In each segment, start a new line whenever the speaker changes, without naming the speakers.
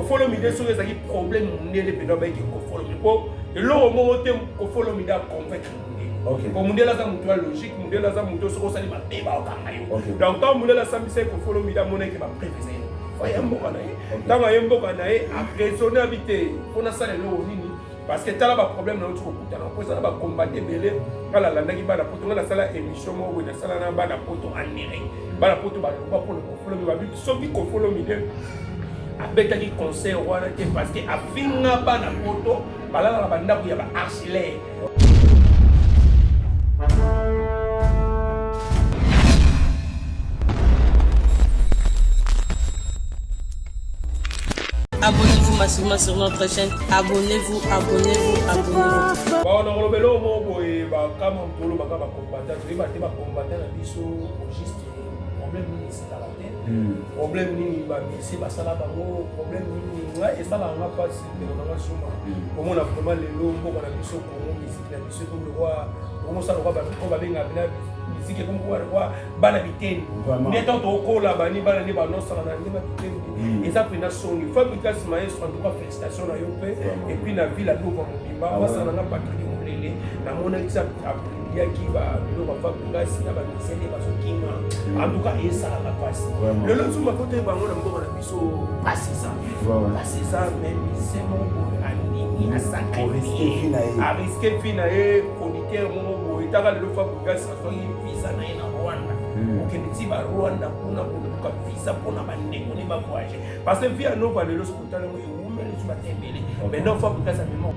follow me sur les problèmes mondial et donc follow me pour et l'eau monte follow me da convaincre pour mondial là ça mutuelle logique mondial là ça mutuelle sur ça ma débat au kamayo donc tant mondial là ça me c'est follow me da monnaie qui va préviser voyez mboka na ye tant nga mboka na ye a raisonner habiter on a ça le nini parce que t'as là problème na otiko kutana pour ça ba combattre belé kala la ndaki ba la poto na sala émission mo na sala na ba la poto en Amérique ba la poto ba pour le follow me ba bi so bi ko follow me de abetaki conseil wana te parce que afinga ba na poto balala na banda ku ya ba archilaire
Abonnez-vous massivement sur notre chaîne. Abonnez-vous.
Bon, on a relevé le mot boy, bah comme on peut le baga ba combattre, tu vas te ba combattre na biso juste problème ni c'est à la tête. Problème ni ba c'est ba sala ba mo problème ni ouais et ça là on a pas si mais on a suma. Comme on a vraiment les lots on a biso comme musique na biso comme le roi, comment ça le roi ba ko ba benga bina musique comme quoi bana biteni. Mais tant to ko la bani bana ni ba no sala na ni ba biteni. Et ça prend son fabrication maestro en tout cas félicitations à Yopé et puis la ville à nouveau Mobimba on ça n'a pas créé mon lélé na mon exemple il y a qui va nous va fabrication na ba miseli ba so kinga en tout cas et ça la passe le lot sur ma côté ba on a encore na biso passer ça même c'est mon ani à ça à risquer finaler chroniqueur mon et t'as le fabrication so y visa na Rwanda okende ba Rwanda kuna kuka visa pona bandeko ne ba voyager parce que via no va le hospital mo umele tu batembele mais non faut que ça me manque.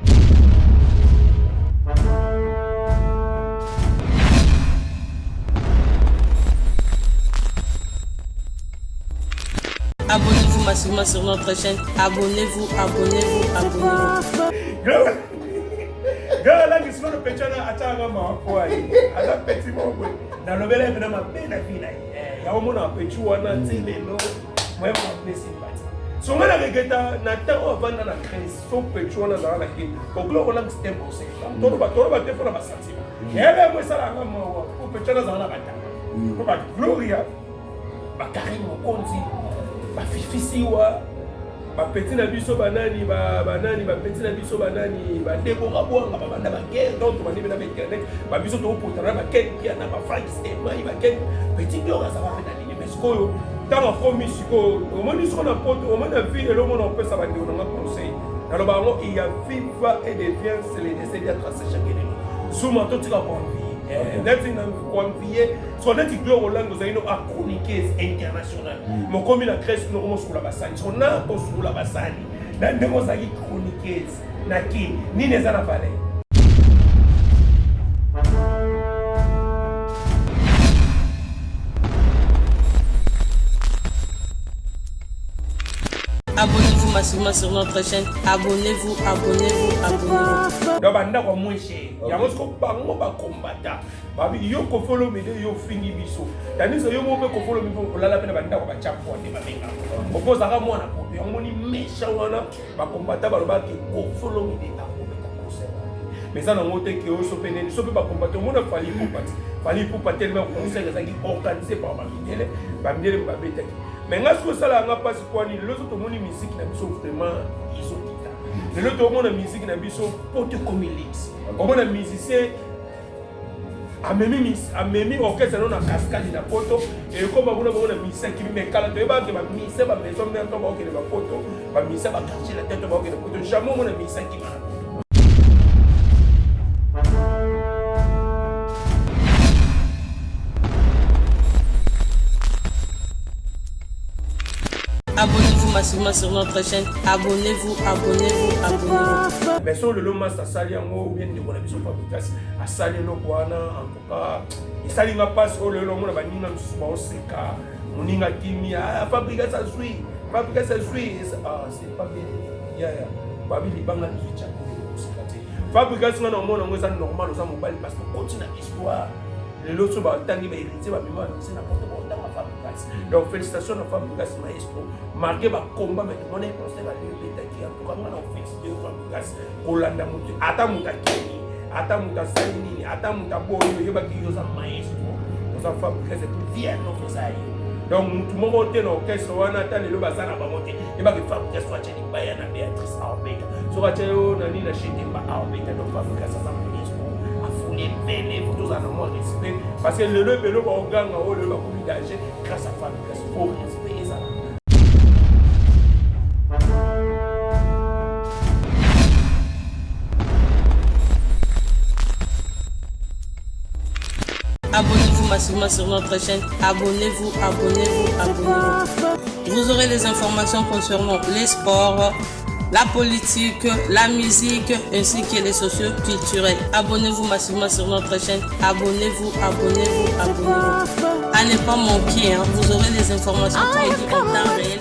Abonnez-vous massivement sur notre chaîne. Abonnez-vous.
Gars là qui sont le petit là attends maman quoi ala petit mo na lobela ina mapena fina ya omo na petit wana tile no moi ma blessé bati so ngana regeta na tawo vanda na crise so petit wana za na ki ko glo la system aussi toro ba te fona ba sentiment ebe mo sala ngamo ko petit wana za na bata ko ba gloria ba karim konzi ba fifisiwa ba petit na biso banani ba petit na biso banani ba debora boanga ba banda ba guerre donc ba na internet ba biso to potana ba ken kia na ba frank stema ba ken petit bio ça va faire na ligne mais sikoyo tama komi siko o moni siko na poto o mona ville lo mona pesa ba ndio na conseil na lo ba ngo il y a viva et devient c'est les décès à tracer chaque année souma to tika convier d'être une convier son net global Hollande nous a une chroniqueuse internationale mon comme la Grèce nous commence sur la bassane on a sur la bassane dans des mots qui chroniqueuse naki ni les ana parler.
Abonnez-vous massivement sur notre chaîne. Abonnez-vous.
Donc banda ko moins cher ya mo ko bango ba combattant babi yo ko follow me de yo fingi biso tandis yo mo ko follow me ko la pena banda ko ba chapo de ba benga ko poza ka mona ko yo moni méchant wana ba combattant ba ba ki ko follow me de ta ko conseil mais ça na moté que yo so pene so pe ba combattant mo na fali pour pas tellement conseil ça qui organisé par ba mindele ba beta mais nga so sala nga passe quoi ni le autres moni musique na biso vraiment ils ont le lot au monde la musique na biso pote comme Elix au monde musicien a même orchestre na cascade na poto et comme on a musicien qui me cala to ba que ba musicien ba maison na to ba que ba poto ba musicien ba quartier la tête ba que poto jamais on a musicien qui va.
Abonnez-vous massivement sur notre chaîne. Abonnez-vous.
Mais sur le loma ça sali yango bien de bona biso fabrication a sali lo kwana en tout cas il sali nga passe au le lomo na baninga ba oseka moninga kimia fabrication zui ah c'est pas bien ya ba bi libanga nzicha fabrication na mona ngo ça normal ça mobile parce que continue l'histoire les lots ba tangi ba héritier ba bima c'est n'importe quoi dans ma fabrication donc félicitations à fabrication maestro marqué ba combat mais on est conseil ba lui qui en tout cas on fixe de fabrication kolanda mutu ata mutakeni ata mutasalini ata mutaboyo yoba ki yoza maestro on ça fabrication pour bien non ça Donc tout le monde est dans l'orchestre, on attend le bazar à monter. Et bah, il faut que soit chez les Bayana Béatrice Arbeka. Sur la télé, on a dit la chaîne de Arbeka, donc pas que ça s'appelle à fouler les photos à normal respect. Parce que le vélo va au gang, le va communiquer grâce à Fabrice pour respect ça.
Abonnez-vous massivement sur notre chaîne. Abonnez-vous, abonnez-vous, abonnez-vous. Vous aurez les informations concernant les sports, la politique, la musique, ainsi que les socio-culturels. Abonnez-vous massivement sur notre chaîne. Abonnez-vous, abonnez-vous, abonnez-vous. À ne pas manquer, hein. Vous aurez les informations en temps réel.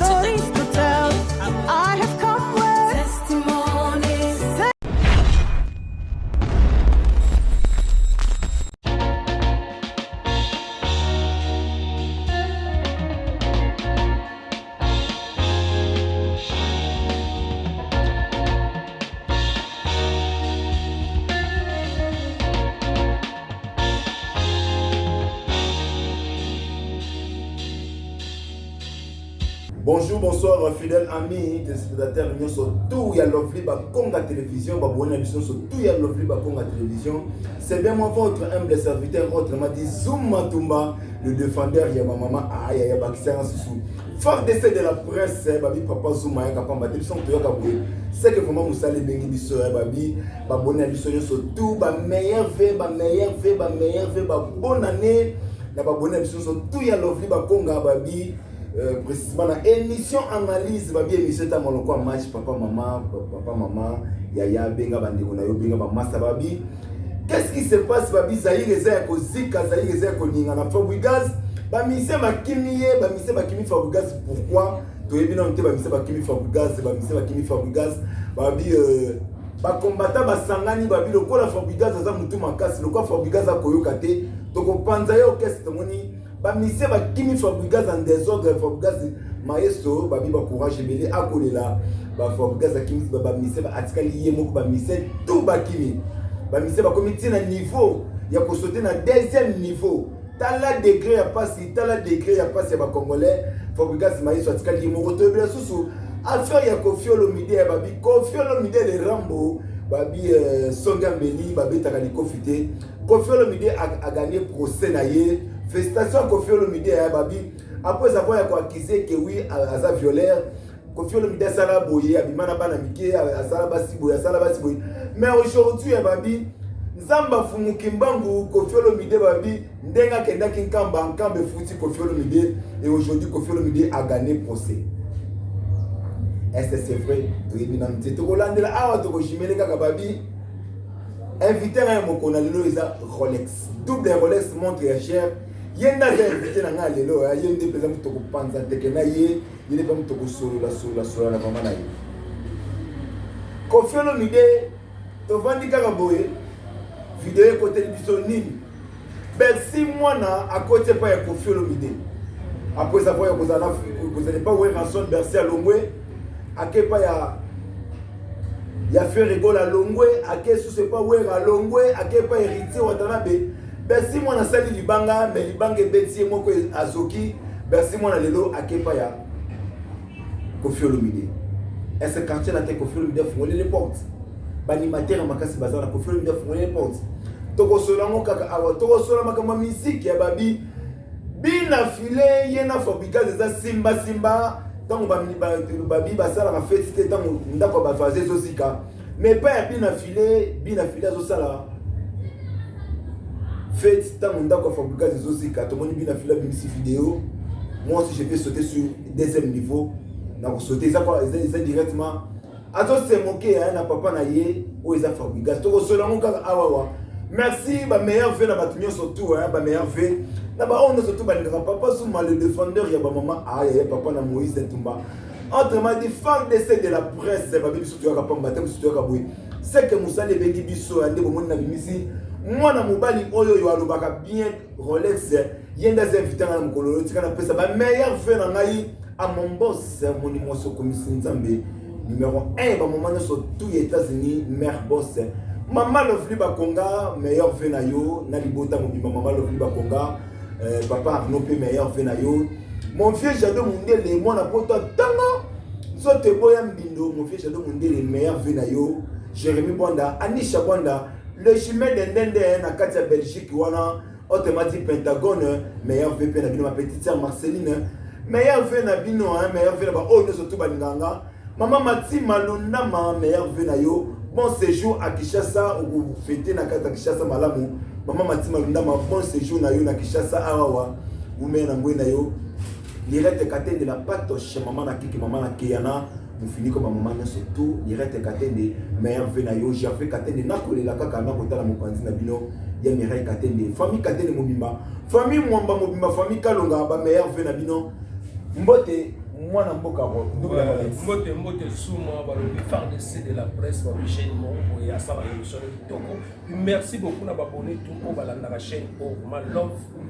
Bonjour, bonsoir, fidèles amis, téléspectateurs, nous sommes tout, il y a l'offre Bakonga Télévision, tout, il y a l'offre Bakonga Télévision. C'est bien moi, votre humble serviteur, autrement dit Zouma Tumba, le défendeur, il y a ma maman, il y a Bakissan Soussou. Fort d'essai de la presse, Babi Papa Zouma, c'est que vraiment vous allez bénir biso, Babi, Babona biso, tout, meilleur V, bonne année, Babona biso, tout, il y a l'offre Bakonga, Babi. Précisément dans émission analyse babi émission ta moloko match papa maman yaya benga bandeko na yo benga ba massa babi. Qu'est-ce qui se passe babi Zaïre eza ko zika Zaïre eza ko ninga na Fabregas ba mise makimi Fabregas. Pourquoi to yebi na nte ba mise makimi Fabregas babi ba combattant ba sangani babi lokola Fabregas aza mutu makasi lokola Fabregas akoyoka te to ko panza yo qu'est-ce que moni ba mise ba kimi Fabregas en désordre Fabregas maestro babi ba courage belé akolela ba Fabregas akimi ba mise ba atikali yemoko ba mise tout ba kimi ba mise ba comité na niveau ya ko sauter na deuxième niveau tala degré ya passi ba congolais Fabregas maestro atikali yemoko to bela susu affaire ya Koffi Olomide babi Koffi Olomide le Rambo babi Songambeli babi takali Koffi Olomide a gagné procès na ye. Félicitations à Koffi Olomide babi. Après avoir accusé que oui, Aza violeur, Koffi Olomide a sala boye, abimana bana mike, a sala basi boye. Mais aujourd'hui babi, Nzamba Fumukimbangu, Koffi Olomide babi, ndenga kenda kinkamba nkambe futi Koffi Olomide et aujourd'hui Koffi Olomide a gagné procès. Est-ce que c'est vrai? Oui, bien sûr. Tu Hollande là, ah, tu Chimele kaka babi. Invité à un mokona lelo isa Rolex. Double Rolex montre cher. Yenda invité na nga lelo, yende pesa muto ko panza tekena ye, yende pa muto ko solo la mama na ye. Koffi Olomide to vandi kaka boye. Vidéo ko télévision nini. Bercy mwana à côté pa ya Koffi Olomide. Après ça voya kozana vous allez pas voir rançon Bercy à Longwe. Akepa ya fait rigole à Longwe, ake sous c'est pas ouais à Longwe, akepa héritier watanabe. Bercy moi na sali libanga, mais libanga beti moko azoki, Bercy moi na lelo akepa ya Koffi Olomide. Est-ce quartier na te Koffi Olomide fongoli les portes. Banimateur makasi bazana Koffi Olomide fongoli les portes. Toko solango kaka awa, toko solama kama musique ya babi. Bina filé yena Fabregas eza simba. Tant babi basala na fête c'était tant ndako ba fazer zosika mais pas bina filé zo sala fête tant ndako Fabregas zosika to moni bina filé bimisi vidéo moi aussi je vais sauter sur deuxième niveau na ko sauter ça directement ato se moquer na papa na ye o eza Fabregas to ko sola mon ka awawa merci ba meilleur fait na batunyo surtout ba meilleur fait na ba on surtout ba ndaka papa souma le défendeur ya ba maman ya papa na Moïse Ntumba autrement dit fan d'essai de la presse ba biso to ka pamba te biso to ka boy c'est que musale bengi biso ande bo mona bimisi mwana mobali oyo yo alobaka bien Rolex yenda invité na mkololo tika na pesa ba meilleur fait na ngai à mon boss monimoso commissaire Nzambe numéro 1 ba maman so tous les États-Unis mère boss Maman Lovely Bakonga, meilleur venayo, Nalibota Mobima, Maman Lovely Bakonga, Papa Arnaud P, meilleur venayo, mon vieux Jado Mundele moi na poto tango sote boya mbindo mon vieux Jado Mundele meilleur venayo Jérémy Bonda Anisha Bonda le chemin d'Endende na Katia Belgique wana automatique Pentagone meilleur VP na bino ma petite sœur Marceline meilleur V na bino meilleur V na ba oh surtout baninganga maman Mati Malonda ma meilleur venayo bon séjour à Kinshasa ou fêter na Katia Kinshasa malamu maman Mati Malonda ma bon séjour na yo na Kinshasa awa ou mais na ngwe na yo lirete katende la patoche maman na kiki maman na Kiana vous finissez comme maman surtout lirete katende meilleur venayo j'avais katende na kolela kaka na kotala mopanzi na bino ya Mireille katende famille katende mobimba famille mwamba mobimba famille kalonga ba meilleur vena bino mbote mwana mboka ro
mbote souma balobi FARDC de la presse ba chaîne mo ya sala émission toko merci beaucoup na abonné tout pour balanda la chaîne pour ma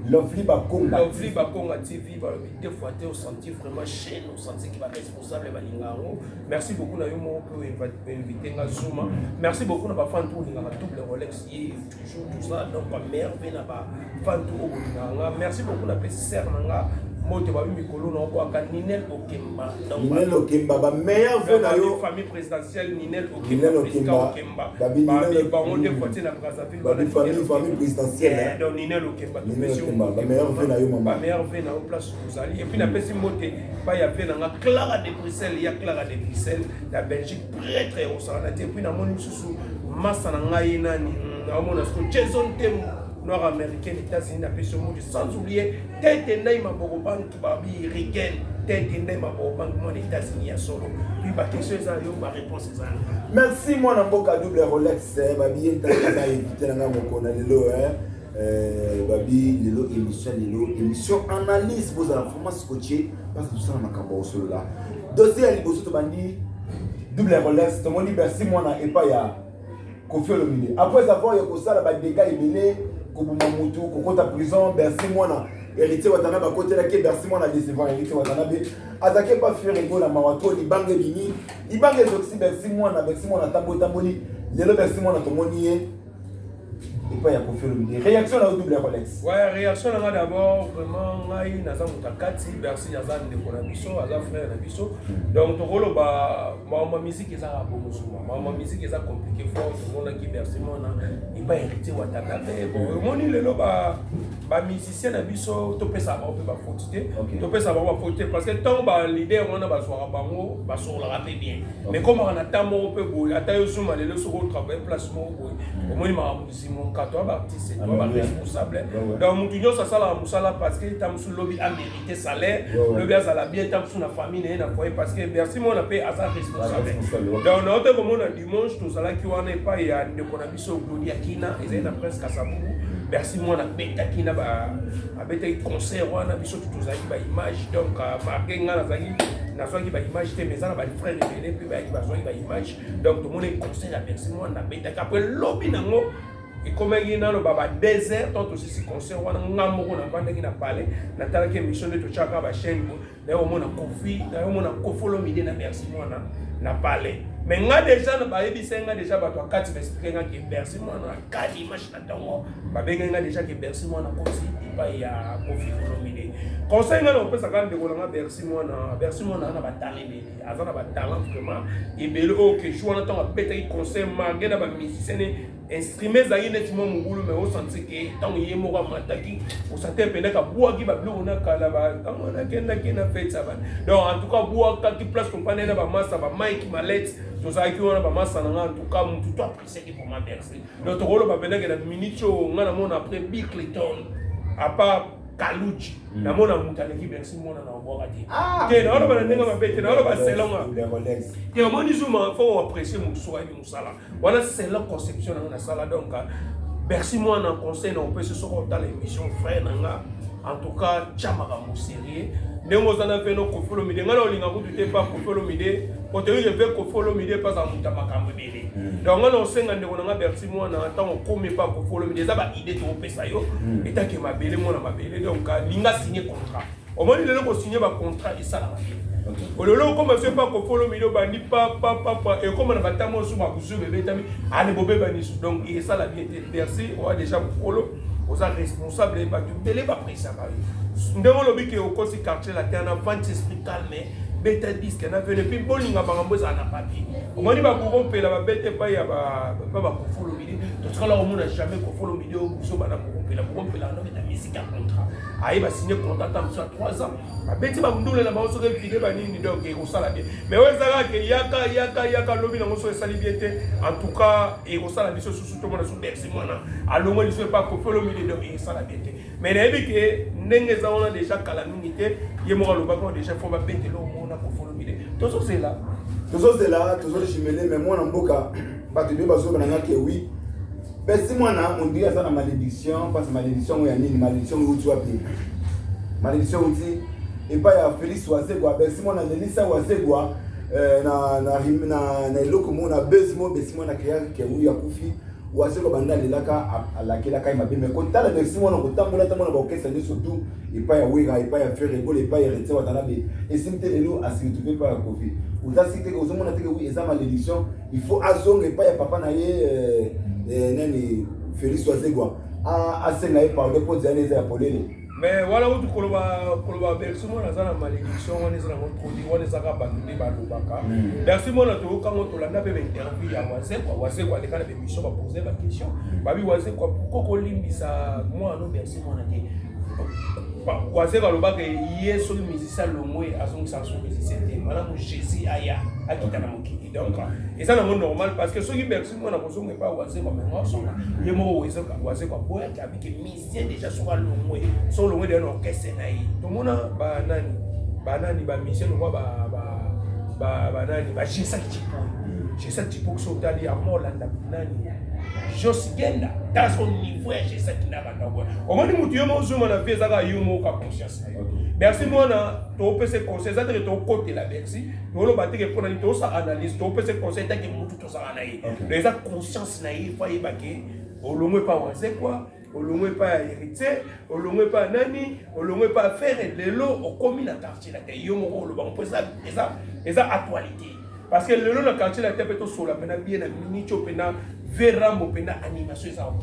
Lovely Bakonga
TV balobi deux fois au senti vraiment chaîne au senti qui va responsable balingango merci beaucoup na yo mo pour inviter nga Zuma merci beaucoup na ba fan tout nga double Rolex yi toujours tout ça donc ba merveille na ba fan tout au nga merci beaucoup na PCR nga moto ba mikolo na ko aka Ninel Okemba
Ninel Okemba ba meilleur vœu na yo
famille présidentielle Ninel Okemba
ba
on de côté na Brazzaville
ba famille présidentielle
donc Ninel Okemba
ba meilleur vœu na yo maman
ba meilleur vœu na place vous allez et puis na pesi moté ba ya pe na Clara de Bruxelles ya Clara de Bruxelles la Belgique très très au sana et puis na moni susu massa na ngai nani na mona so Jason Tembo nord-américain, États-Unis, sans oublier, tête et ma banque, Babi, Rigen, tête et ma banque, mon États-Unis à solo. Puis, ma question est ma réponse est ça.
Merci, moi, Namboka double Rolex, Babi, t'as invité la gamme au Lelo, Babi, Lelo, émission analyse, vous avez vraiment scotché, parce que tout ça, on a un solo là. Dossier à l'Ibosso, tu bandi, double Rolex, tu m'as dit, merci, moi, et pas ya. Kofi Olomide. Après avoir eu ça, la dégâts éminés, Kobumamutu, Kokota prison, Bercy Mwana, héritier Watanabe à côté de la Bercy Mwana décevant, héritier Watanabe. Attaqué pas faire ego la Marato, Libange Bini, Libange aussi Bercy Mwana Tamboli, Lelo Bercy Mwana Tomonier. Et pas ya Kofi Olomide. Réaction à double Rolex.
Ouais, réaction là d'abord, vraiment, Naï, Nazam Mutakati, Bercy Yazan de Konabiso, Azam frère Nabiso. Donc, ton rôle, ma musique est à ma musique est compliquée fort, tout le monde qui Bercy Mwana, il pas hérité Watanabe. Bon, mon île là, musicien Nabiso, tu peux savoir, tu peux pas fautiter. Tu peux savoir, fautiter parce que tant l'idée, on a besoin de bango, sur le rapper bien. Mais comme on a tant on peut bouger, à taille sur le sur le travail, placement, au moins, il m'a dit mon toi artiste, toi responsable. Donc Moutinho ça la musala parce que tam sous lobby a mérité salaire, le gars ça la bien tam sous la famille et na foyer parce que merci mon appel à sa responsable. Donc notre comme on a dimanche tout ça là qui on n'est pas ya de konabiso Gloria Kina et c'est presque à Sabubu. Merci moi na beta Kina ba beta concert on a biso tout ça ba image donc marqué nga na zaki na soki ba image te mais ça ba frère et puis ba soki ba image donc tout le monde est concert à merci moi na beta après lobby nango. Et comme il y a un désert, tant aussi si concert, on a un mot na bande qui n'a parlé, na tala que mission de tout chacun ba chaîne, d'ailleurs on a confi, d'ailleurs on a confolo midi na merci moi na parlé. Mais nga déjà na ba yebi senga déjà ba toi 4 m'expliquer nga que merci moi na 4 images na tango, ba benga nga déjà que merci moi na confi, pas ya confi midi. Conseil nga on peut ça quand de ko nga merci moi na ba talent ni, azana ba talent vraiment, et belo OK, je vois na tango péter conseil malgré na ba musicien instrument zaki netima mungulu mais au senti que tant y moko mataki au senti pendant ka bois qui va bleu na kala ba tant na kenda kina fait ça donc en tout cas bois qui place compagnie na ba massa ba Mike Malette to ça qui on ba massa na en tout cas tout toi apprécié pour ma merci notre rôle ba pendant que la minute ngana mona après Bill Clinton à part Kaluchi na mona mutane ki merci mona na bois ati te na ba ndinga mabete na ba selonga te moni Zuma faut apprécier mon soin et mon sala voilà c'est la conception na sala donc merci moi na conseil na on peut se sortir dans l'émission frère nanga en tout cas chamara mo sérieux ndemo zana fe no ko follow mide ngala olinga ko tuté pas ko follow mide ko te je vais ko follow mide pas en muta makambo bele donc ngala osenga ndeko na merci moi na tant ko me pas ko follow mide za ba idée to pesa yo eta ke mabele mo na mabele donc linga signer contrat au moins le ko signer ba contrat et ça la ololo comme c'est pas ko follow mide bandi pa et comme na batamo sous ma kuzu bébé tami allez bobé bani donc et ça la bien merci on a déjà follow aux responsable et pas tout télé pas pris ça ndemo lobi ke okosi quartier la terre na vente esprit calme beta disque na vene puis bolinga bango za na papier omoni ba korompela ba bete pa ya ba kofolo midi to sala o mona jamais kofolo midi o buso bana korompela no beta musique à contrat ayi ba signer contrat tam sur 3 ans ba beti ba ndule na ba so ke pide ba nini donc e ko sala bien mais wezaka ke yaka lobi na ngoso esali bien te en tout cas e ko sala biso susu to mona so bersi mona alongo liso pa kofolo midi donc e sala bien te mais na ebi ke ndenge za ona déjà kala mingi te ye mo lo ba ko déjà faut ba bete lo mona kofolo midi toujours c'est là chimele
mais moi na mboka ba te ba zo na ke oui. Mais si moi on dirait ça la malédiction parce que malédiction ya nini malédiction où tu as payé malédiction où dit et pas ya Félix Wasegwa ben si moi na Nelisa Wasegwa na eloko mo na bezmo ben si moi na créa ke où ya kufi Wasegwa banda lelaka alakela kai mabe mais quand la si moi na kotambola tamona ba okesa nde surtout et pas ya wega et pas ya faire rigole et pas ya rete watana be et si mte lelo a se retrouver par la Covid ou ça cité que aux mona te que oui et ça malédiction il faut azong et pas ya papa na ye nani Félix Wasegwa asenga ye par dépôt des années à polele
mais voilà où tu koloba bersi mo na zana malédiction on est dans produit on est zaka bandé ba lobaka bersi mo na to kango to landa be interview ya Wasegwa le kana be mission ba poser ba question ba bi Wasegwa pourquoi ko limbisa moi no bersi mo na te Wasegwa lobaka yeso musicien lomwe azong sa so musicien te madame Jésus aya akita na mokiki donc et ça c'est normal parce que ceux qui bersi moi na kozonga pas Wasegwa mais moi son ye mo Wasegwa boya avec musicien déjà sur lomwe so lomwe de orchestre na yi to mona ba nani ba mission lomwe ba nani ba j'ai ça typo que so tali amour landa nani Jos Genda dans son niveau j'ai ça qui n'a pas d'abord au moins mutu yo mo zuma na pesa ka yumo ka conscience merci moi na to pese conseil ça te to côté la merci to lo batike pour na to sa analyse to pese conseil ta ke mutu to sa na yi les a conscience na yi fa yibake olongwe pa wanze quoi olongwe pa héritier olongwe pa nani olongwe pa faire lelo okomi na quartier la te yo mo lo ba on pesa eza actualité parce que le long quartier la tête sur la pena bien minicho pena verambo pena animation ça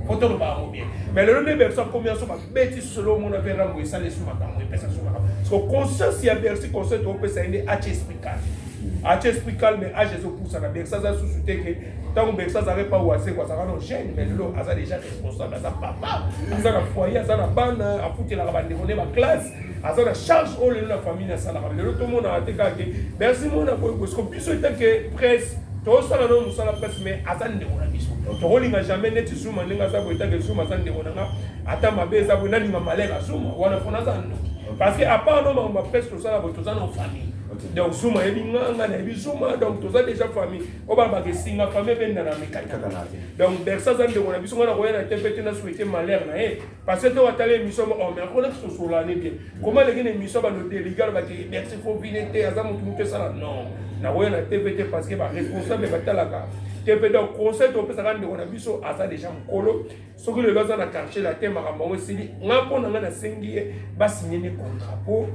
photo le ba bien mais le long de personnes combien sont bêtis solo mon verambo et ça les sous matin et pesa sur matin parce que conscience il y a bersi conscience on peut ça inde explicar mais à Jésus pour ça la bersa ça sous-souté que tant que ça n'arrive pas ou quoi ça va non gêne mais le a déjà responsable à sa papa à sa foyer à sa bande à foutre la bande de ma classe à sa charge au lieu de la famille à ça le tout le monde a été gagné merci mon parce que plus c'est que presse tout ça non nous ça la presse mais à ça ne on a biso to rolinga jamais net suma ninga sa boita que suma ça ne on a ata mabe ça bona ninga malera suma wana fona ça parce que à part non ma presse tout ça la boita ça non famille donc suma ebi nganga na ebi suma donc tout ça déjà famille o ba ba que singa famille ben na mécanique donc bersa ça de on a biso ngana ko yana tempête na souhaiter malheur na parce que to atale émission on mais on est sur l'année bien comment les gars émission ba no délégué ba que merci faut vinete azamu mutu ça non na ko yana tempête parce que ba responsable ba talaka tempête donc conseil to pesa ngande on a biso asa déjà mkolo soki le loza na quartier la tema makambo sili ngapo na ngana sengi ba signer des contrats pour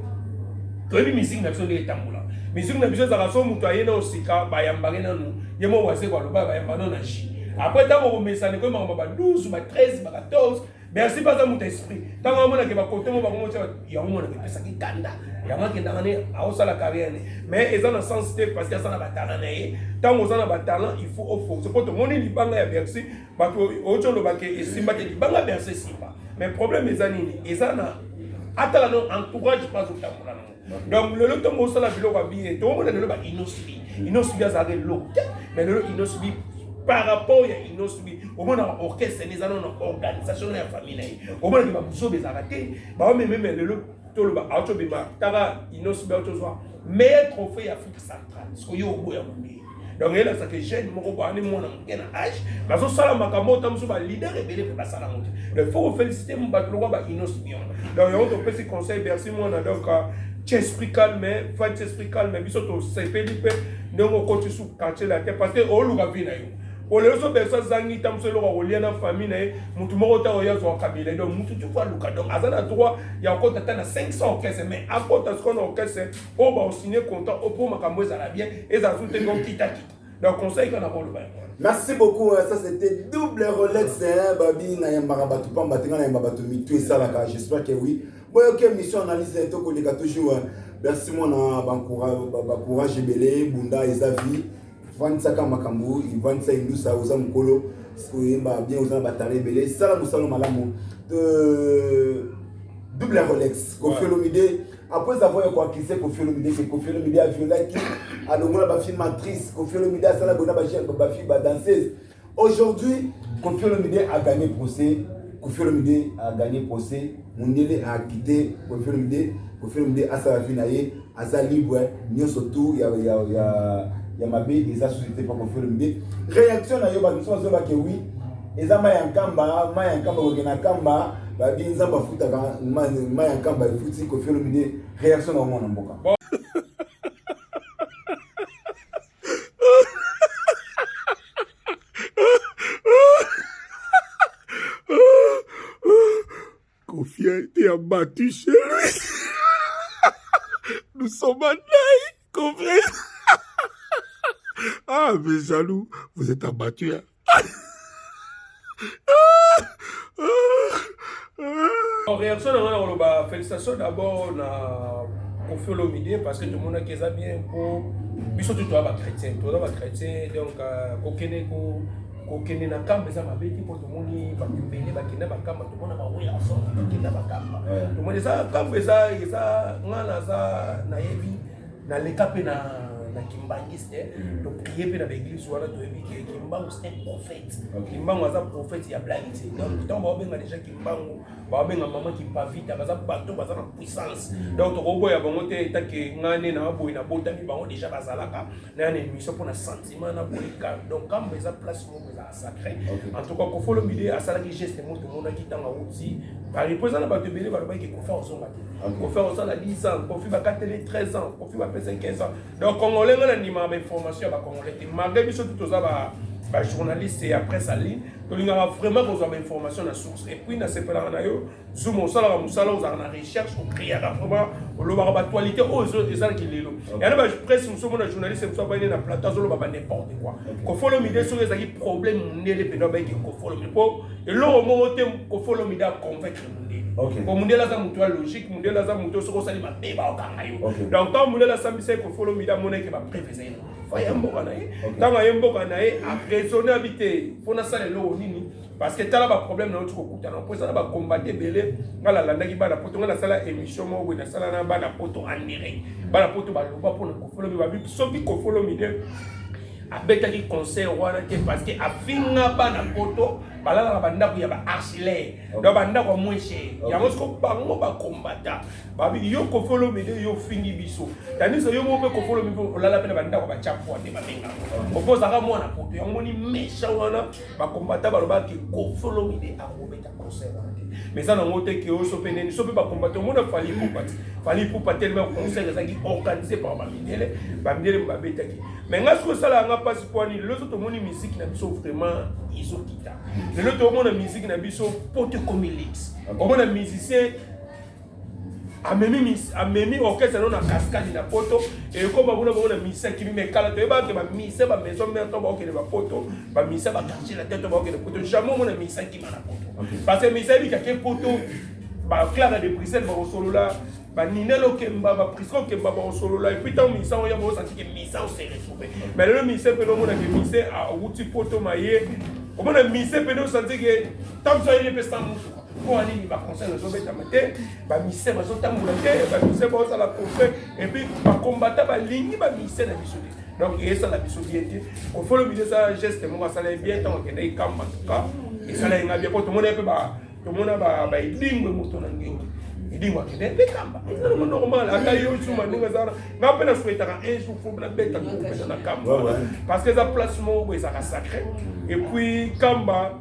toyebi musique na biso nde etambola musique na biso ezalaka so moto aye na osika bayambake nanu ye mo Wasegwa aloba bayamba no na ji après ntango komesana koyeba makambo ba 12 ba 13 ba 14 bersi baza moto esprit ntango amonake bakote mo bango motia yango monaka epesaki kanda yango akendaka ne aosala carrière ne mais eza na sens te parce que aza na batalent na ye ntango oza na batalent il faut ofonce mpo tomoni libanga ya bersi bato oti olobake esimba te libanga bersi esimba mais problème eza nini eza na atala no entourage pas otambola nango donc le lot mo sala biloko bien to mo na le ba inosibi azare lo mais le inosibi par rapport ya inosibi au moins na orchestre les anons na organisation na famille na au moins ba buso bezarate ba même le to le ba auto bima tara inosibi auto soir meilleur trophée Afrique centrale ce que yo boya mbi donc elle a ça que jeune moko ba ni mona ngena âge ba so sala makambo tamso ba leader rebelle pe ba sala monte il faut féliciter mon batlo ba inosibi donc on te peut conseil merci moi na donc esprit calme, fait esprit calme, biso to sepeli pe ndongo koti sous quartier la terre parce que o luka vina yo. O le so besa zangi tamso lo ko lia na famille na mutu moko ta oya zo kabila donc mutu tu fa luka donc azana droit ya ko tata na 500 caisse mais à côté ce qu'on a caisse o ba signer contrat o pour makambo za la bien et ça tout est comme kitaki. Donc conseil qu'on a pour le bain.
Merci beaucoup, ça c'était double Rolex, hein, Babi, na yambara batu pamba, tenga na yambara batu mitu et ça là, j'espère que oui. ok, mission analyse et tout, les gars, toujours. Merci, mon courage, belé, Bunda, Ezavi. Vansa Kamakambu, Vansa Indusa, Ozam Kolo, bien Ozam Batare, belé. Salam Salam Malamu. Double Rolex, Kofi Olomide. Après avoir quoi qui c'est Kofi Olomide, c'est Kofi Olomide a violé qui a le monde fille matrice, Kofi Olomide a sala bona ba fille danseuse. Aujourd'hui, Kofi Olomide a gagné procès, Kofi Olomide a gagné procès, Mundele a quitté Kofi Olomide a sa vie naie, a sa libre, ni surtout il y a ma bé et sa société pas Kofi Olomide. Réaction na yo ba nous sommes que oui, et ça Mayankamba ogena kamba. Babi nzamba futa ka Mayankamba futi Kofi Olomide réaction na mwana mboka.
Kofi a été abattu chez lui. Nous sommes en deuil, Kofi. Ah, mes jaloux, vous êtes abattus. Hein? En réaction, on a félicitations d'abord à Kofi Olomide parce que tout le monde a bien pour. Ils sont tous chrétiens, donc kokene na kamba za mabeti pour tout le monde bakibele bakina bakamba tout le monde ba oui ensemble bakina bakamba tout le monde ça kamba ça ngala za na yebi na lekape na kimbangiste donc prier pe na l'église wala to yebi que kimbangu c'est un prophète kimbangu aza prophète ya blanité donc tant ba benga déjà kimbangu ba benga maman qui pas vite baza bato baza na puissance donc to ko ya bango te ta ke ngane na boy na botami bango déjà bazalaka na une émission pour na sentiment na bolika donc quand ils a place mo za sacré en tout cas Kofi Olomide a sala ki geste mo to mona ki tanga outi ba reposer na bato belé ba ba ki Kofi ozonga Kofi ozala 10 ans Kofi ba katele 13 ans Kofi ba pesa 15 ans donc congolais ngana ni ma information ba congolais te malgré biso tout za ba journaliste et après sa ligne to linga vraiment besoin d'information na source et puis na sepela na yo zoom osala musala ozala na recherche au créer vraiment lo ba actualité aux ezala ki lelo et ana ba presse muso mona journaliste muso ba na plateau zo ba n'importe quoi Kofi Olomide so ezaki problème ndele pe do ba ki Kofi Olomide po et lo mo te Kofi Olomide a convaincre ndele ko mundela za muto logique mundela za muto so ko sali ba beba okanga yo donc quand mundela sambisa Kofi Olomide mona ke ba préférer yemboka na ye tanga yemboka na ye a raisonner habité pona sala lo nini parce que tala ba problème na otu ko kutana po sala ba combattre belé ngala landaki bana poto ngala sala émission mo na sala na bana poto en direct bana poto ba loba pona Kofi Olomide ba bi soki Kofi Olomide abetaki conseil wana te parce que afinga bana poto balala banda ku ya ba archiler do banda ko moins cher ya mosko bango ba combattre babi yo Kofi Olomide yo fingi biso tandis yo mo be Kofi Olomide olala pena banda ko ba chapo te ba benga opoza ka mwana poto yango ni mesha wana ba combattre baloba ki Kofi Olomide a robeta conseil wana mais ça non te que oso peneni so pe ba combattre mo na fali pour pas tellement conseil ezaki organisé par ba mindele ba betaki mais ngasko sala nga passe pour ni le autres moni musique na biso vraiment izokita le autres moni musique na biso pote comme Elix au moni musicien amemi orchestre na cascade na poto et comme ba bona musicien qui me kala to ba ke ba musicien ba maison mère to ba ke ba poto ba musicien ba quartier la tête to ba ke poto jamais mona musicien qui mana poto parce que musicien bi ke poto ba Clara de Bruxelles ba solo là ba Ninelo Kemba ba Prisco Kemba ba solo là et puis tant musicien on y a beau sentir que musicien on s'est retrouvé mais le musicien peut mona que musicien a outil poto maye comme on a musicien peut sentir que tant ça il est pestant pour aller ni ba conseil le zobeta maté ba musicien ba zotamboula te ba musicien ba ça la prophète et puis ba combattre ba ligne ba musicien na biso donc et ça la biso bien Kofi Olomide ça geste mo ça la bien tant que dai kamba en tout cas et ça la nga bien pour tout le monde ba tout le monde ba idingwe moto na ngengi idingwa ke be kamba c'est normal aka yo tsuma ninga zara na pena souhaiter un jour faut na beta ko pena na kamba parce que ça placement bo ça sacré et puis kamba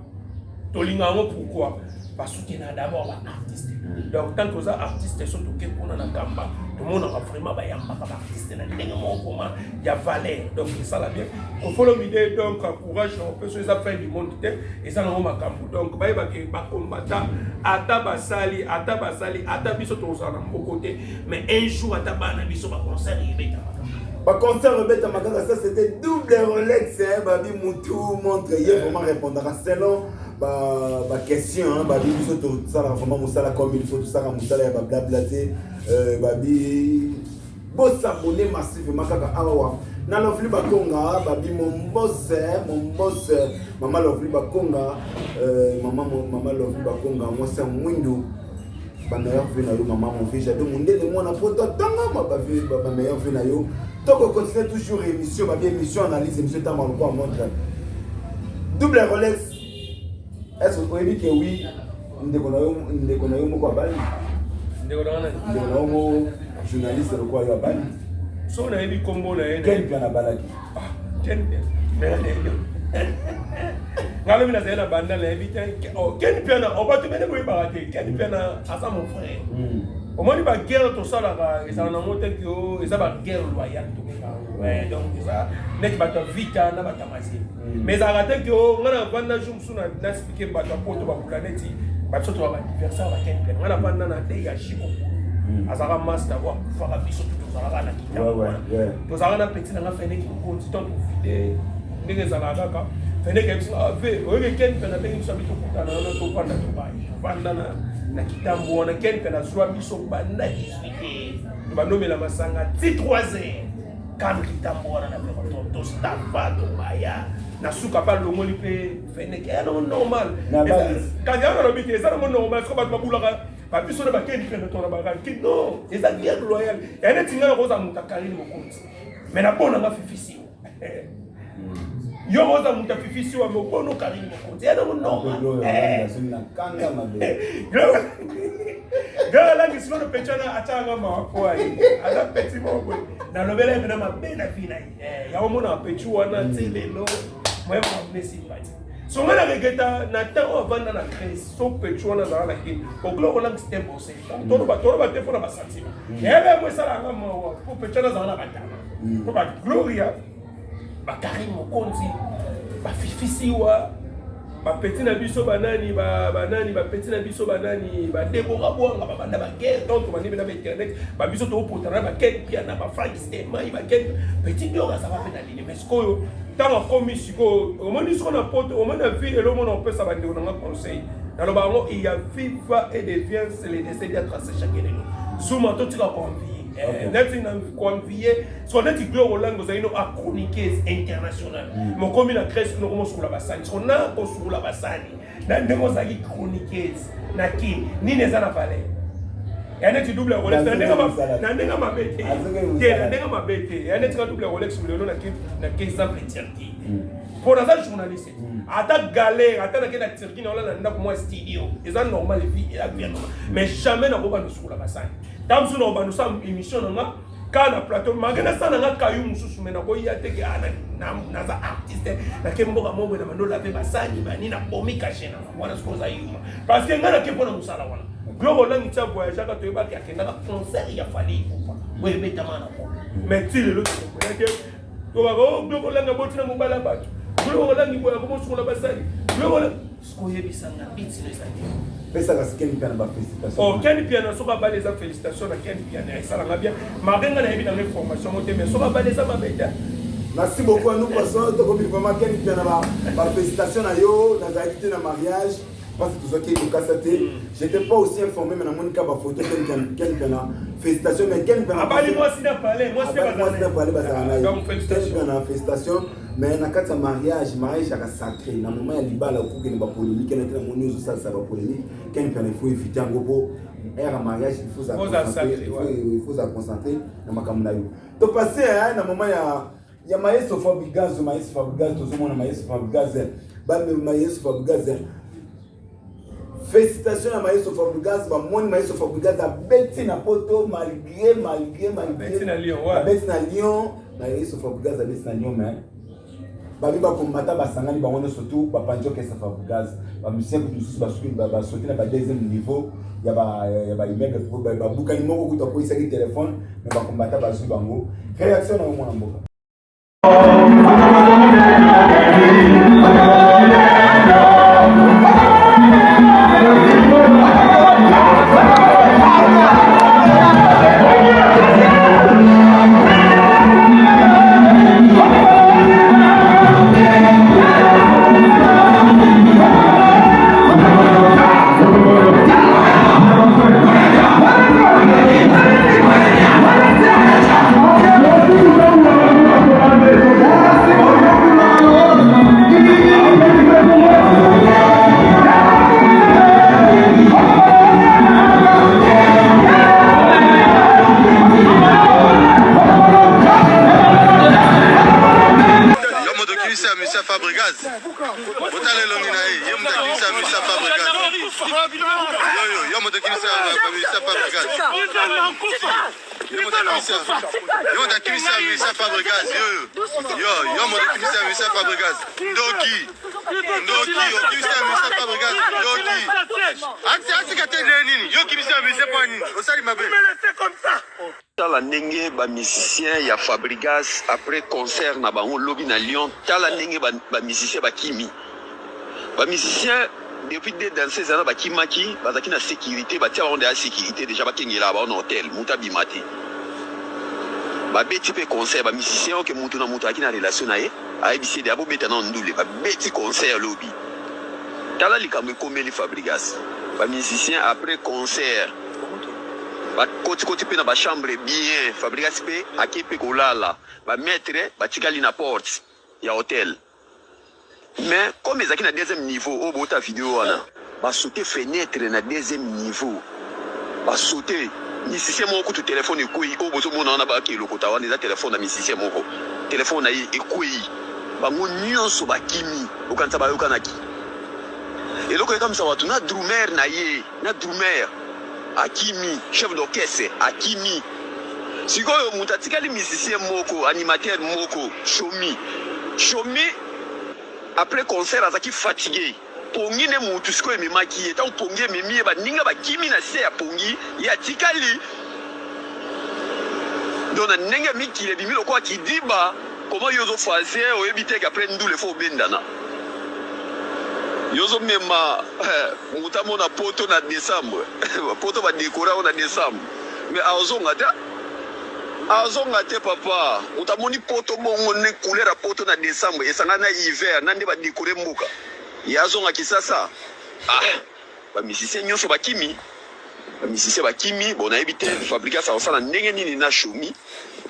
tolinga ngo pourquoi parce que soutenir d'abord l'artiste donc tant que ça artiste sont tout pour na kamba tout le monde a vraiment ba yamba ba artiste na ndenge mo comment il y a valeur donc c'est ça la bien Kofi Olomide donc courage on peut sur les affaires du monde et ça na makambo donc ba ke ba combattant ata basali ata biso to ça na côté mais un jour ata bana biso ba concert yebeta
Bah, concert Rebeta Makaka, ça c'était double Rolex, hein, Babi Moutou, montre, il vraiment répondra selon ma question, hein, Babi, il faut tout ça, vraiment Moussala comme il faut, tout ça, Moussala, il va blablater, Babi, boss s'abonner massif, Makaka, awa, na l'offre Bakonga, Babi, mon boss, maman l'offre Bakonga, maman l'offre Bakonga, moi c'est un window. Ma meilleure vie na yo maman mon fils j'ai demandé de moi na poto tanga ma meilleure vie na yo donc on continue toujours émission ma émission analyse émission ta malko à montre double Rolex est-ce que vous pouvez dire que oui ndeko na yo moko abali ndeko mo journaliste le quoi yo abali
so na yebi kombo na ye
quel bien abalaki
quel bien ngalo mina zela banda la invité ken piana on va te mener pour barater ken piana asa mon frère au moins ba guerre to sala ka ça na monte que ça ba guerre loyale to ka ouais donc ça net ba ta vita na ba ta masi mais ça raté que ngana banda jum suna na expliquer ba ta poto ba planète ba soto ba diversa ba ken piana ngana banda na te ya shiko azara master wa fara biso to sala na kita ouais to sala na petit na fene ki ko temps pour filer ndenge zala kaka fene ke biso ave oye ken pena ndenge biso bito kutana na to panda to bai vanda na kitambo na ken pena zwa biso banda 18 ba nomela masanga ti 3h kam kitambo na to stafa to baya na suka pa longoli pe fene ke no normal quand ya na lobite ça no normal ko ba babulaka ba biso na ba ken pena to na ba ki no eza bien loyal ya ne tinga ko za mutakari mo konti mais na bona nga fifisi yo moza mutafifisi wa mokono karibu kote ya no normal
kanga mabe
gala langi sino pechana atanga mapoa ala peti mobo na lobela na mabe na fina ya omona pechu wana telelo mwema mnesi pati so ngala regeta na tawo vanda na kresi so pechu wana za la kin oglo lang step ose toro ba telefona ba santima ebe mwesala ngama po pechana za na batama ko ba gloria bakari mokonzi bafifisiwa bapeti na biso banani bapeti na biso banani badebora bwanga babanda baguerre donc banibe na internet babiso to potana baket pia na bafrank stema baket petit biora ça va faire na ligne mais skoyo tanga komi siko omoni siko na poto omoni vie et le monde on peut ça bande on a conseil dans le baron il y a viva et devient c'est les décès d'être à chaque année souvent tout ça convie nothing convier so net gloire langue za ino a chroniqueuse internationale mo komi na Grèce no komo sukula basani so na ko sukula basani na ndemo za ki chroniqueuse na ki ni neza na valeur ya net double Rolex na ndenga mabete na ndenga mabete ya net double Rolex milioni na 15 exemple tirki pour la journaliste ata galère ata na kena tirki na wala na ndako mo studio eza normal vie et la bien normal mais jamais na ko ba sukula basani tamsu no ba no sam émission na kana plateau magana sana nga kayu mususu mena ko yate ke ana na za artiste na kemboka mombo na mando laver basani bani na bomi caché na wana skoza yuma parce que ngana ke pona musala wana globo langi tsa voyage ka to yeba ke akenda ka concert ya fali ko we beta mana ko mais ti le loto ko yake to ba go globo langa botina mo bala bato globo langi boya ko musula basani globo sko yebisanga bitsi lesani
pesa ka skeni piano ba félicitations
oh ken piano so ka ba les félicitations na ken piano ça va bien marenga na yebi dans les formations moté mais so ka ba les mabeta
merci beaucoup à nous passons to ko vraiment ken piano ba félicitations na yo na zaïté na mariage parce que tout ça qui est au cassaté j'étais pas aussi informé mais na monika ba photo ken piano félicitations mais ken piano
abali moi si na parler moi c'est pas
parler donc félicitations mais na kati ya mariage aka sacré na moment ya libala okuke na ba polémique na tena moni ozo ça ba polémique ken piano il faut éviter en gros era mariage il faut ça concentrer na makambo na yo to passer na moment ya Maestro Fabregas tozo mona Maestro Fabregas ba Maestro Fabregas félicitations à Maestro Fabregas ba moni Maestro Fabregas a beti na poto malgré
beti na Lyon
Maestro Fabregas a beti na Lyon mais babi ba komata basangani ba wana surtout ba panjo ke sa Fabregas ba musicien ku tous ba sauter na ba deuxième niveau ya ba immeuble ba buka ni moko kuta ko isa ki téléphone mais ba komata ba su bango réaction na mwana mboka
Fabregas. Botale longina ye mutakisa misa Fabregas. Yo mutakisa misa Fabregas. Yo mutakisa misa Fabregas. Yo mutakisa misa Fabregas. Ndoki okibisa misa Fabregas. Ndoki. Akti katende nini? Yo kibisa misa kwa nini? Osali mabe.
Tala ndenge ba musicien ya Fabregas après concert na bango lobby na Lyon. Tala ndenge ba musicien bakimi. Ba musicien depuis des danseurs zana bakimaki bazaki na sécurité batia bango de sécurité déjà bakengela ba na hôtel muta bimati. Ba beti pe concert ba musicien que mutu na mutu akina relation na ye ayebisi de abo beta na ndule ba beti concert lobby. Tala likambe komeli Fabregas. Ba musicien après concert ba koti pe na ba chambre bien Fabregas pe akepe kolala ba maître ba tikali na porte ya hôtel mais comme ezaki na deuxième niveau o bota vidéo wana ba sauter fenêtre na deuxième niveau ba sauter musicien moko tu téléphone ekui o bozo mona na ba ke lokota wana za téléphone na musicien moko téléphone na ekui bango nyonso bakimi okanza ba yokanaki eloko comme ça watu na drummer na ye na drummer Akimi, chef d'orchestre, Akimi. Sikoyo mutatikali musicien moko, animateur moko, Shomi, après concert azaki fatigué. Pongi ne mutu sikoyo memaki, eta pongi memi ba ninga ba kimi na se ya pongi, ya tikali. Dona nenga miki le bimilo kwa kidiba, comment yozo fazer o ebite après ndule fo bendana. Yozo mema mutamo na poto na décembre poto ba décorer na décembre mais azonga te papa utamoni poto bongo ne couleur à poto na décembre et sanga na hiver nande ba décorer mbuka yazonga kisasa ba musicien nyonso bakimi bona ebite Fabregas ça osala ndenge nini na Shomi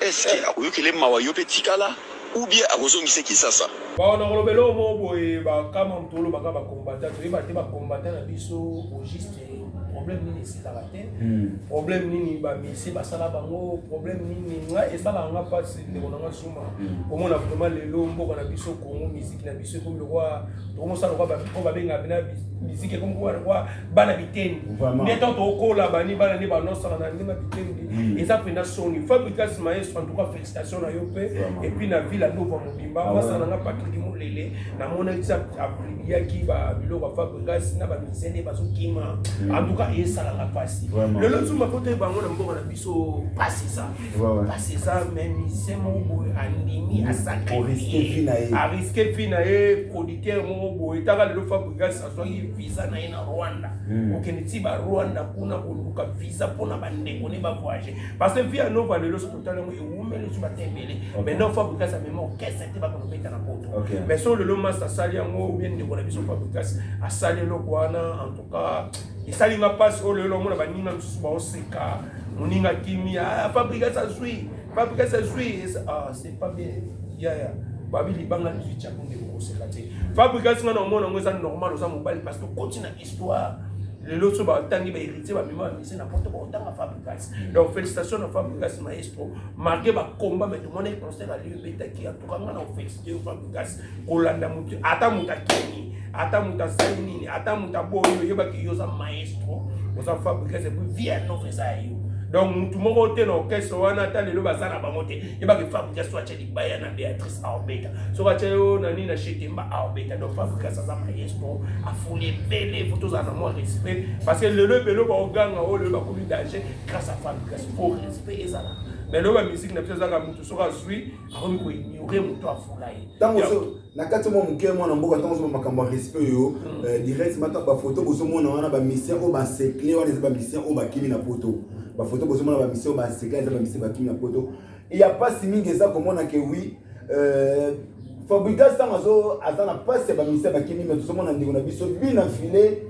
est-ce que akoyokele mawa yo petikala ou bien akozongisa kisasa
on a relobé le mot et bah comme on tourne bah combattre tu vas te combattre na biso au juste problème ni c'est la tête problème ni bah mais c'est bah ça là bango problème ni et ça là on a pas c'est on a suma comment on a vraiment les lombo na biso Congo musique na biso comme le roi comment ça le roi on va bien na musique comme quoi bana bitendi mais tant au ko là bani bana ni ba non ça na ni ma bitendi et ça fait na son Fabregas maestro en tout cas félicitations na yo et puis na ville à Nova Mobimba ça na pas Lele na mona isa aprilia ki ba biloko Fabregas na ba misene bazokima en tout cas et ça la passe le lot sur ma côté bango na mbongo na biso passer ça même c'est mon boy andimi à risquer finae producteur mon boy taka le Fabregas ça soit visa na ina Rwanda okeniti ba Rwanda kuna koluka visa pona ba ndeko ne ba voyager parce que via Nova le lot totalement et umele tu batembele mais non Fabregas a même orchestre te ba ko beta na poto mais sur le long ça sali yango bien de la vision Fabregas a sali le kwana en tout cas il sali ma passe au le long mona ba ninga ba oseka moninga kimi Fabregas a joué c'est pas bien babi libanga licha konde ko oseka te Fabregas ngana mona ngo ça normal ça mobile parce que continue histoire le lot sur ba tangi ba héritier ba mima c'est n'importe quoi autant à Fabregas donc félicitations à Fabregas maestro marqué ba combat mais tout le monde est concert à l'UBT qui a tout quand on a félicité Fabregas kolanda mutu ata mutakini ata mutasaini ata mutaboyo yoba ki yoza maestro oza Fabregas et puis vient non fait ça yo donc tout le monde était dans orchestre wana ta lelo bazana bangote yoba ki Fabregas soit chez Libaya na Béatrice Arbeta so ka chayo na ni na Chetemba Arbeta donc Fabregas za maestro a foulé belle photos en moi respect parce que le belo ba oganga o le ba komi danger grâce à Fabregas pour respect ezala mais la musique n'a pas ça mutu so ka zui a ko ignorer mutu a foulaye
tango so na kati mo muke mo na mboka tango so makambo respect yo direct mata ba photo bozo mo na wana ba mission o ba secret wana ba mission o ba kimi na poto ba photo bozo mo na ba mission ba secret ba mission ba kimi na poto il y a pas si mingi ça comme on a que oui Fabregas tango so azana pas c'est ba mission ba kimi mais tout mo na ndiko na biso bina filé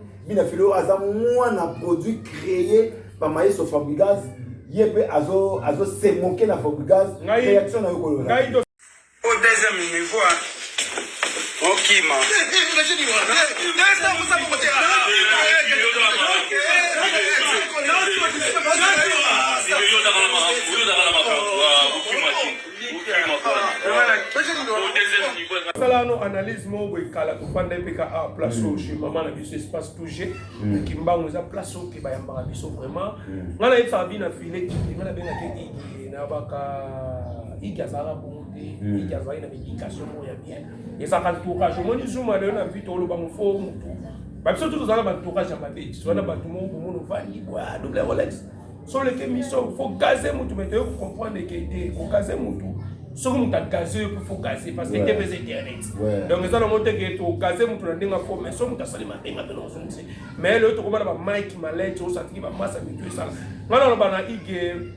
aza mwana produit créé par maestro Fabregas yebe azo se moquer na Fabregas réaction na yoko au
deuxième niveau okima
sala no analyse mo boy kala to panda peka a place chez maman na biso espace touché qui mbango za place qui ba yamba biso vraiment ngana e fabi na filet qui ngana benga ke na baka igazara bonte igazara na médication mo ya bien et ça quand tourage mo ni zuma le na vite lo ba mo fo mutu ba biso tout za ba tourage ya mabe so na ba tout mo mo vandi boa double Rolex sur les émissions faut gazer mutu mais vous comprendre que faut gazer mutu ce que nous avons gazé, il faut gazer parce que c'est des internet. Donc, nous avons monté que tu gazé, nous avons dit que mais ça, nous avons salé matin, mais l'autre, comment on a Mike Mallet, on s'est dit que masse habituée ça. Maintenant, on a dit que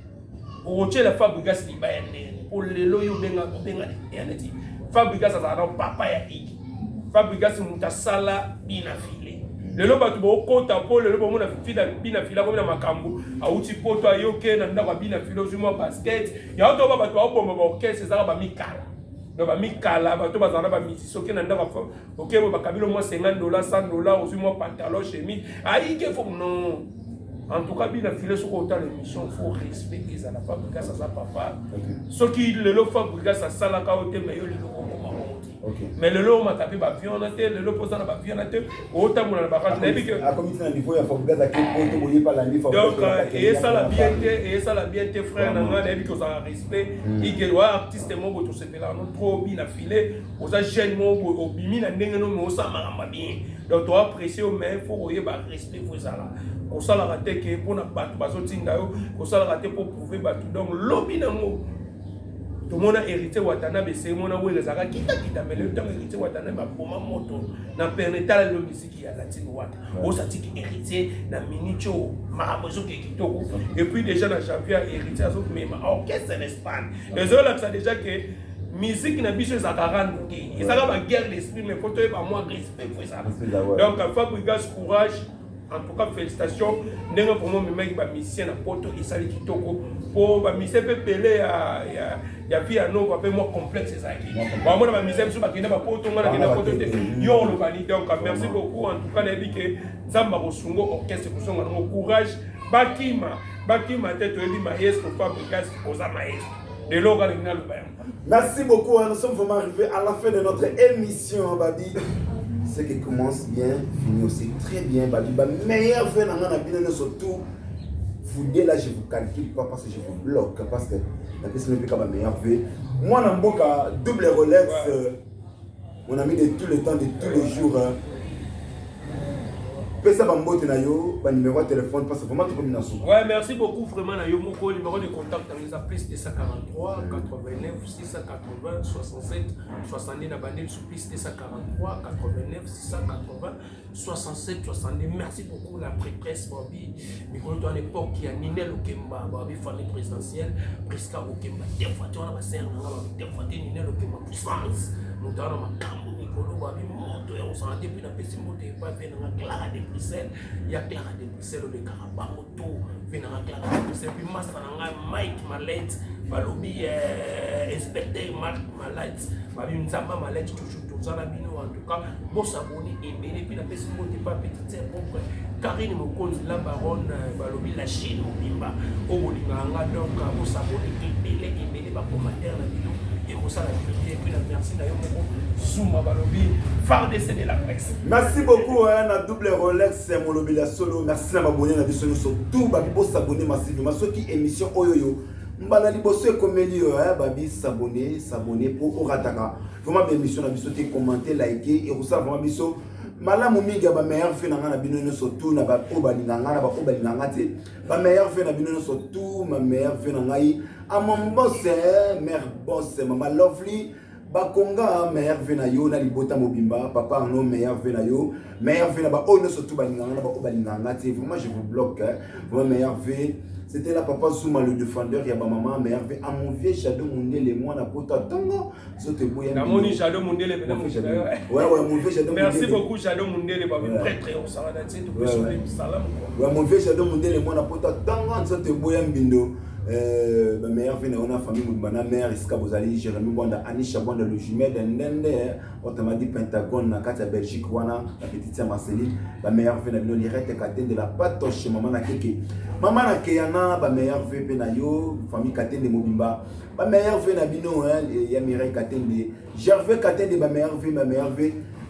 on tient la fabrication de Bayern pour les loyaux benga et fabrication ça va papa ya igi. Fabrication mutasala bina filé. Le loba tu bo kota po le loba mona fida bina fila ko na makambo auti poto ayoke na ndako bina filo zuma basket ya auto ba tu abomba ba orchestre za ba mikala do ba mikala ba to ba zana ba misi soke na ndako fo OK ba kabilo mo $50 $100 uzuma pantalon chemise aike fo non en tout cas bina filo so ko ta l'émission faut respecter ça la fabrication ça papa ce qui le lo fabrication ça sala ka ote meyo le lo mais le lot m'a tapé ba violenter le lot posant ba violenter autant mon na ba quand na bi que
a comité na niveau ya fabrication à quel point to boyer pas la niveau
donc et ça la bien frère na nga na bi que ça respect il que artiste mo bo to se pela no trop bien filé aux jeune mo bo obimi na ndenge no mo sa maramba bien donc tu apprécier mais faut boyer ba respect pour ça là ko ça la raté que pour na ba bazo tinga yo ko ça la raté pour prouver ba tout donc lobby na mo tout le monde a hérité Watanabe, c'est mon aoué les arabes qui t'a mais le temps hérité Watanabe a pour ma moto n'a permis à la musique qui a latine Wat au sati qui hérité na minicho marabozo qui kitoko et puis déjà dans champion hérité à autres même orchestre en Espagne les autres là ça déjà que musique na biso za 40 et ça va guerre l'esprit mais faut te pas moi respect pour ça donc Fabrigas courage. En tout cas, félicitations. N'est-ce pas pour moi, mais ma mission à Porto et Sali Kitoko. Pour ma mission, peut peler il y a puis un autre un peu moins complexe. C'est ça. Moi, ma mission, je suis pas qui n'a pas Porto, moi, qui n'a pas Porto. Yo le valide. Donc, merci beaucoup. En tout cas, les biques, Zamba Rosungo, orchestre, pour son courage. Bakima, tête, dit maestro, Fabrikas, Osa maestro. De l'organe, le bain.
Merci beaucoup. Nous sommes vraiment arrivés à la fin de notre émission, Babi. Ce qui commence bien, finit aussi très bien. Babi, meilleur fait dans la vie, surtout. Vous dites là, je vous calcule pas parce que je vous bloque. Parce que la personne n'est pas meilleur fait. Moi, dans mon cas, double Rolex, mon ami de tout le temps, de tous les jours. Ça va me numéro de téléphone parce que vraiment tu peux me soutenir.
Ouais, merci beaucoup vraiment Nayo Moko numéro de contact dans les applis 243 89 680 67 70 na bandel sur plus 243 89 680 67 70. Merci beaucoup la presse Bobby. Mais quand à l'époque il y a Ninel Okemba, Bobby famille présidentielle, Priska Okemba, des fois tu as ma sœur, des fois tu Ninel Okemba France. Nous avons ma cambo Nicolo Bobby monte on s'en depuis la petite moto pas venir à Clara de Bruxelles. Il y a Clara de Bruxelles de Carabao tout venir à Clara de Bruxelles puis master Mike Mallet balobi inspecteur Marc Mallet babi nzamba Mallet toujours tout ça la bino en tout cas bon s'abonner et bien puis la petite moto pas petite c'est propre Karine Mokonzi la baronne balobi la Chine Bimba au Bolinganga donc bon s'abonner et bien ba commentaire la vidéo et pour ça la et puis la merci d'ailleurs Zouma balobi phare de la presse.
Merci beaucoup hein na double Rolex mon lobby la solo merci na m'abonner na biso sur tout babi pour s'abonner massivement ceux qui émission oyoyo mbana liboso comédie hein babi s'abonner pour rataka vraiment émission na biso te commenter liker et pour ça vraiment biso malamu mingi ba meilleur fait na bino surtout na ba obalinganga na ba obalinganga te ba meilleur fait na bino surtout ma meilleur fait na ngai à mon boss mère boss maman lovely bakonga meilleur fait na yo na libota mobimba papa no meilleur fait na yo meilleur fait na ba ono surtout balinganga na ba obalinganga te vraiment je vous bloque hein vraiment meilleur fait c'était là papa Zouma le défendeur ya ba maman meilleur fait à mon vieux Shadow Mundele moi na pota tongo sote boya
na moni Shadow Mundele ben
ouais mon vieux Shadow Mundele
merci beaucoup Shadow Mundele ba très on s'arrête tout peut sauver salam
ouais mon vieux Shadow Mundele moi na pota tongo sote boya mbindo ma mère vient on a famille ma mère iska bozali Jérémy Bwanda Anisha Bwanda le jumelle ndende autrement Pentagone na kati ya Belgique wana la petite Marceline ma mère vient na lirete katende de la patoche maman na keke maman na keyana ba mère vient na yo famille katende mobimba ba mère vient na bino ya Mireille katende Gervais katende ba mère vient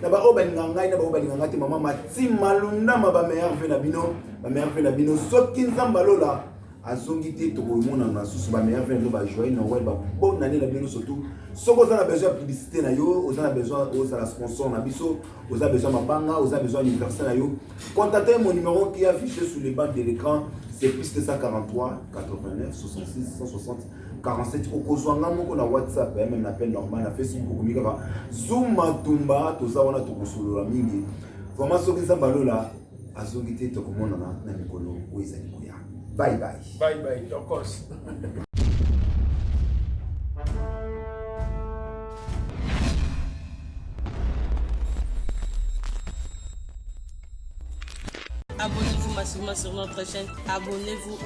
na ba obalinga ngai na ba obalinga ngati maman Mati Malunda ma ba mère vient na bino soki nzamba lola azongi te tokomona na susu ba meilleur vient ba joie na web ba bonne année na bino surtout soko za na besoin publicité na yo oza na besoin oza la sponsor na biso oza besoin mabanga oza besoin anniversaire na yo contactez mon numéro qui est affiché sur le bas de l'écran c'est plus 143 89 66 160 47 okozwanga moko na WhatsApp même na appel normal na Facebook komika Zoom matumba toza wana tokosolola mingi vraiment soki nzamba lola azongi te tokomona na mikolo oza likoya. Bye bye.
Bye bye, of course.
Abonnez-vous massivement sur notre chaîne. Abonnez-vous.